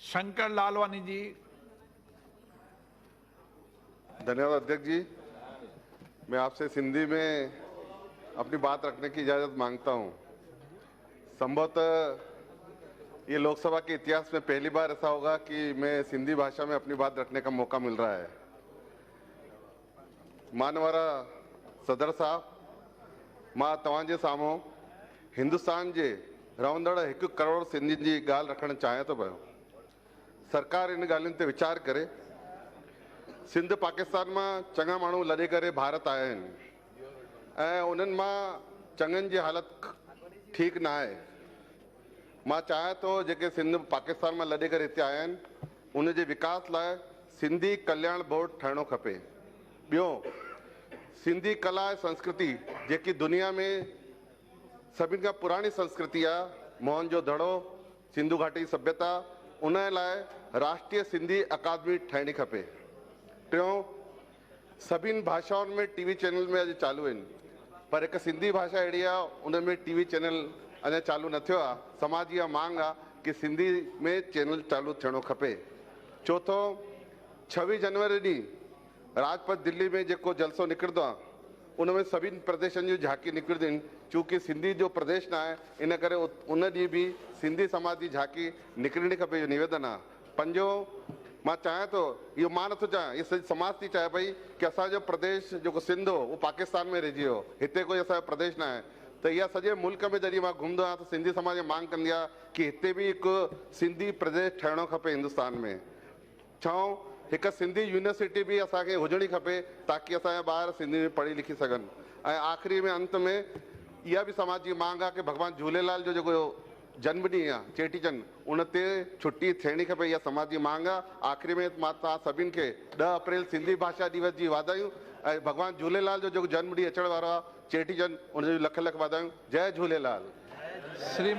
शंकर लालवानी जी। धन्यवाद अध्यक्ष जी। मैं आपसे सिंधी में अपनी बात रखने की इजाज़त मांगता हूं। संभवतः ये लोकसभा के इतिहास में पहली बार ऐसा होगा कि मैं सिंधी भाषा में अपनी बात रखने का मौका मिल रहा है। मानवारा सदर साहब, मां तव्हांजे साम्हूं हिंदुस्तान जे रहंदड़ 1 करोड़ सिंधियुनि जी ॻाल्हि रखणु चाहियां थो पियो। सरकार इन ॻाल्हियुनि ते वीचार करे। सिंध पाकिस्तान में चङा माण्हू लॾे करे भारत आया आहिनि ऐं उन्हनि मां चङनि जी हालत ठीक न आहे। मां चाहियां थो जेके सिंध पाकिस्तान में लॾे करे हिते आया आहिनि उन जे विकास लाइ सिंधी कल्याण बोर्ड ठहिणो खपे। ॿियो, सिंधी कला ऐं संस्कृति जेकी दुनिया में सभिनि खां पुराणी संस्कृति आहे, मोहनजोदड़ो, सिंधु घाटी सभ्यता, उन लाइ राष्ट्रीय सिंधी अकादमी ठहिणी खपे। टियों, सभिनि भाषाउनि में टीवी चैनल में अॼु चालू आहिनि, पर हिकु सिंधी भाषा अहिड़ी आहे उन में टीवी चैनल अञा चालू न थियो आहे। समाज इहा मांग आहे कि सिंधी में चैनल चालू थियणो खपे। चौथो, 26 जनवरी ॾींहुं राजपथ दिल्ली में जेको जलसो निकिरंदो आहे उन में सभिनि प्रदेशनि जूं झांकी निकिरंदियूं आहिनि। चूंकि सिंधी जो प्रदेश न आहे इन करे उन ॾींहुं बि सिंधी समाज जी झांकी निकिरणी खपे, इहो निवेदन आहे। पंजो, मां चाहियां थो, इहो मां नथो चाहियां, इहो सॼी समाज थी चाहे पई कि असांजो प्रदेश जेको सिंध हो उहो पाकिस्तान में रहिजी वियो, हिते कोई असांजो प्रदेश न आहे। त इहा सॼे मुल्क में जॾहिं मां घुमंदो आहियां त सिंधी समाज मांग कंदी आहे कि हिते बि हिकु सिंधी प्रदेश ठहिणो खपे हिंदुस्तान में। छओं, हिकु सिंधी यूनिवर्सिटी बि असांखे हुजणी खपे ताकि असांजा ॿार सिंधी में पढ़ी लिखी सघनि। ऐं आख़िरी में अंत में इहा बि समाज जी मांग आहे कि भॻवान झूलेलाल जो जेको जन्म ॾींहुं आहे चेटीचंड उन ते छुट्टी थियणी खपे, इहा समाज जी मांग आहे। आख़िरी में मां तव्हां सभिनि खे 10 अप्रैल सिंधी भाषा दिवस जी वाधायूं ऐं भॻवान झूलेलाल जो जेको जन्म ॾींहुं अचण वारो आहे चेटीचंड, उन जी लख लख वाधायूं। जय झूलेलाल।